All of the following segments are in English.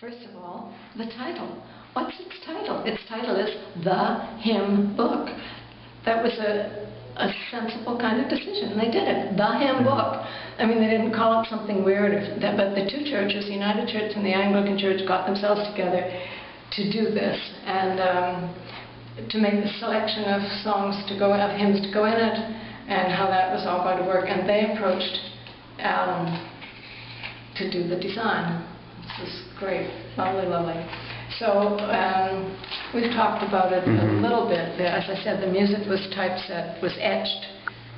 First of all, the title. What's its title? Its title is The Hymn Book. That was a sensible kind of decision. They did it. The Hymn Book. I mean, they didn't call it something weird, but the two churches, the United Church and the Anglican Church, got themselves together to do this and to make the selection of songs to go, of hymns to go in it, and how that was all going to work. And they approached Allan to do the design. This is great, lovely, lovely. So we've talked about it a little bit. As I said, the music was typeset, was etched,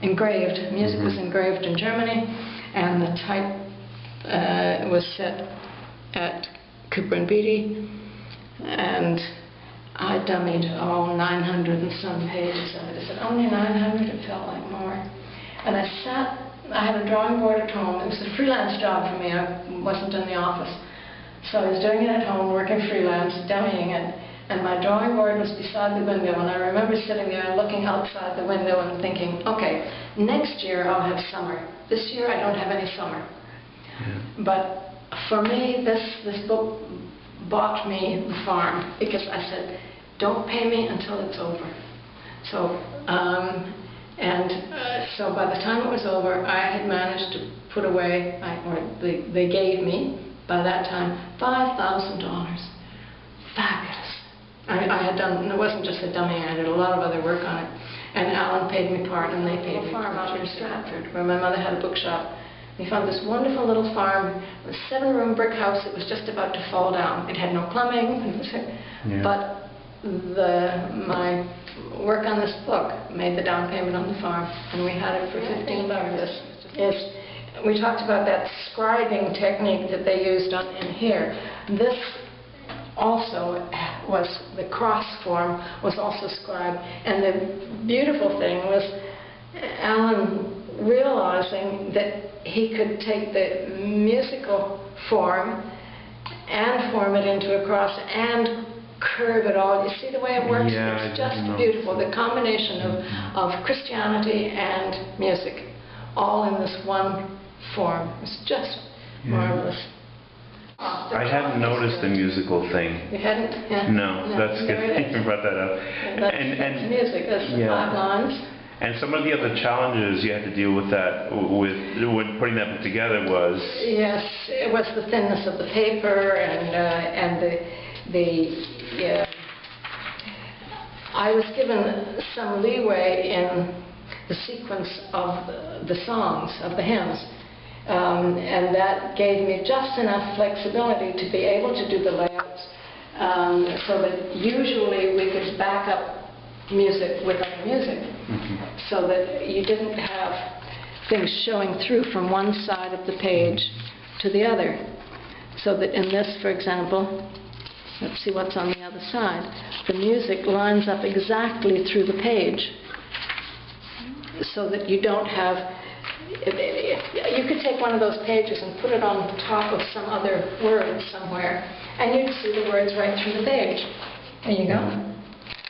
engraved. Music was engraved in Germany, and the type was set at Cooper and Beattie, and I dummied all 900 and some pages of it. I said, only 900? It felt like more. And I had a drawing board at home. It was a freelance job for me. I wasn't in the office. So I was doing it at home, working freelance, dummying it, and my drawing board was beside the window, and I remember sitting there looking outside the window and thinking, okay, next year I'll have summer. This year I don't have any summer. Yeah. But for me, this book bought me the farm, because I said, don't pay me until it's over. So, so by the time it was over, I had managed to put away, they gave me, by that time, $5,000. Fabulous. I had done, it wasn't just a dummy, I did a lot of other work on it. And Allan paid me part, and they paid me part. Out in Stratford, where my mother had a bookshop. We found this wonderful little farm, a 7-room brick house that was just about to fall down. It had no plumbing, but my work on this book made the down payment on the farm, and we had it for 15 years. We talked about that scribing technique that they used in here. This also was, the cross form was also scribed, and the beautiful thing was Allan realizing that he could take the musical form and form it into a cross and curve it all. You see the way it works? Yeah, it's just beautiful. The combination of Christianity and music, all in this one form. It's just marvelous. I hadn't noticed the musical thing. You hadn't? Yeah. No, that's good. You brought that up. That's music. That's the 5 lines. And some of the other challenges you had to deal with that, when putting that book together was... Yes, it was the thinness of the paper, and I was given some leeway in the sequence of the songs, of the hymns. And that gave me just enough flexibility to be able to do the layouts, so that usually we could back up music with other music, so that you didn't have things showing through from one side of the page to the other. So that in this, for example, let's see what's on the other side. The music lines up exactly through the page, so that you don't have... You could take one of those pages and put it on top of some other word somewhere, and you'd see the words right through the page. There you go.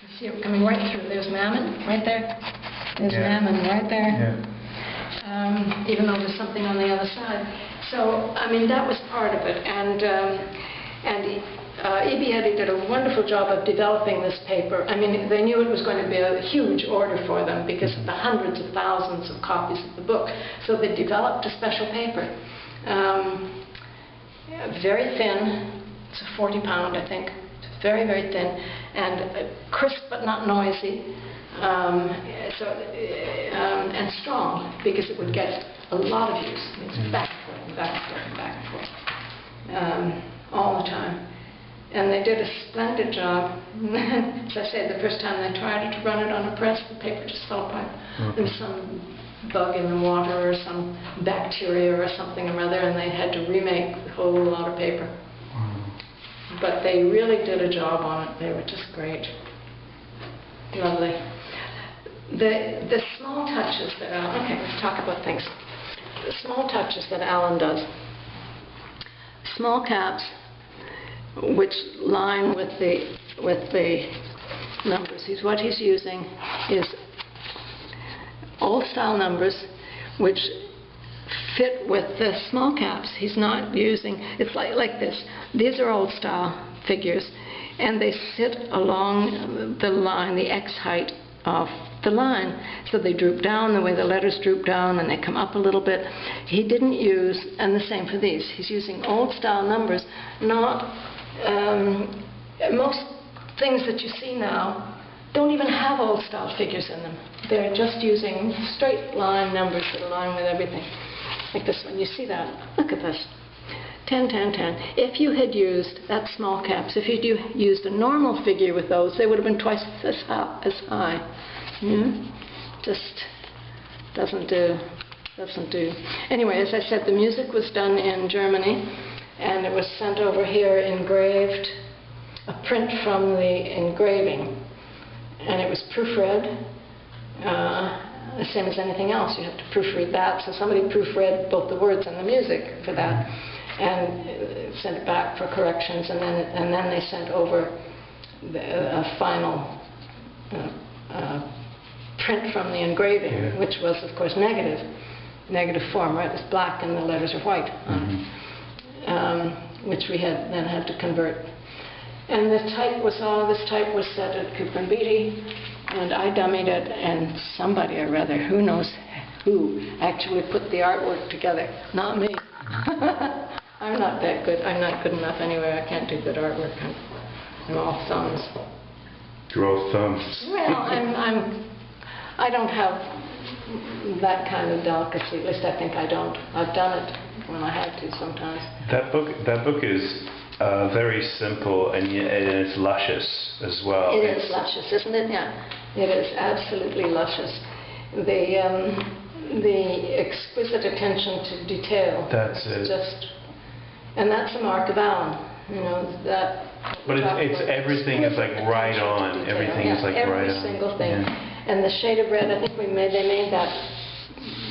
You see it coming right through. There's Mammon right there. There's Mammon right there. Even though there's something on the other side. So, I mean, that was part of it. And E.B. Eddy did a wonderful job of developing this paper. I mean, they knew it was going to be a huge order for them because of the hundreds of thousands of copies of the book. So they developed a special paper. Very thin. It's a 40-pound, I think. It's very, very thin. And crisp but not noisy. And strong, because it would get a lot of use. It's back and forth, and back and forth, and back and forth. All the time. And they did a splendid job. As I said, the first time they tried to run it on a press, the paper just fell apart. There was some bug in the water or some bacteria or something or other, and they had to remake the whole lot of paper. But they really did a job on it. They were just great. Lovely. The small touches that Allan... Okay, let's talk about things. The small touches that Allan does. Small caps, which line with the numbers. What he's using is old-style numbers, which fit with the small caps. He's not using, it's like this. These are old style figures, and they sit along the line, the X height of the line. So they droop down the way the letters droop down, and they come up a little bit. He didn't use, and the same for these, he's using old style numbers, not, most things that you see now don't even have old style figures in them. They're just using straight line numbers that align with everything. Like this one, you see that? Look at this. 10, 10, 10. If you had used, that's small caps, if you'd used a normal figure with those, they would have been twice as high. Just doesn't do. Doesn't do. Anyway, as I said, the music was done in Germany, and it was sent over here engraved, a print from the engraving. And it was proofread, the same as anything else. You have to proofread that. So somebody proofread both the words and the music for that, and sent it back for corrections. And then they sent over a final print from the engraving, which was, of course, negative form. Right? It was black and the letters are white, which we then had to convert. And this type was set at Cooper and Beatty, and I dummied it, and somebody or rather, who knows who, actually put the artwork together, not me. I'm not that good. I'm not good enough anyway. I can't do good artwork. I'm all thumbs. You're all thumbs. Well, I don't have that kind of delicacy. At least I think I don't. I've done it when I had to sometimes. That book is very simple, and it's luscious as well. It is luscious, isn't it? Yeah, it is absolutely luscious. The exquisite attention to detail. That's it. And that's a mark of Allan. You know that. But it's everything is like right on. Everything is like right on. Every single thing. And the shade of red, I think they made that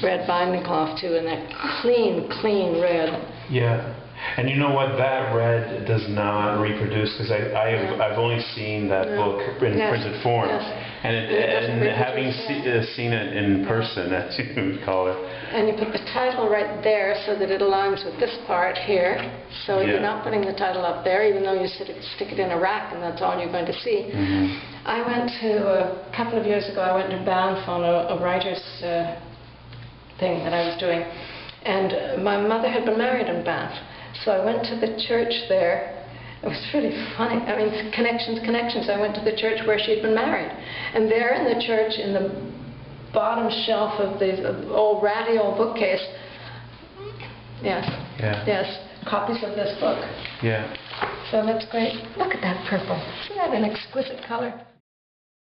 red binding cloth too, and that clean red. Yeah. And you know what? That red does not reproduce, because I've only seen that book in printed form, and having seen it in person, as you would call it. And you put the title right there so that it aligns with this part here. So you're not putting the title up there, even though you stick it in a rack, and that's all you're going to see. I went to a couple of years ago. I went to Banff on a writer's thing that I was doing, and my mother had been married in Banff. So I went to the church there. It was really funny. I mean, connections. I went to the church where she had been married. And there in the church, in the bottom shelf of the old ratty old bookcase, copies of this book. Yeah. So that's great. Look at that purple. Isn't that an exquisite color?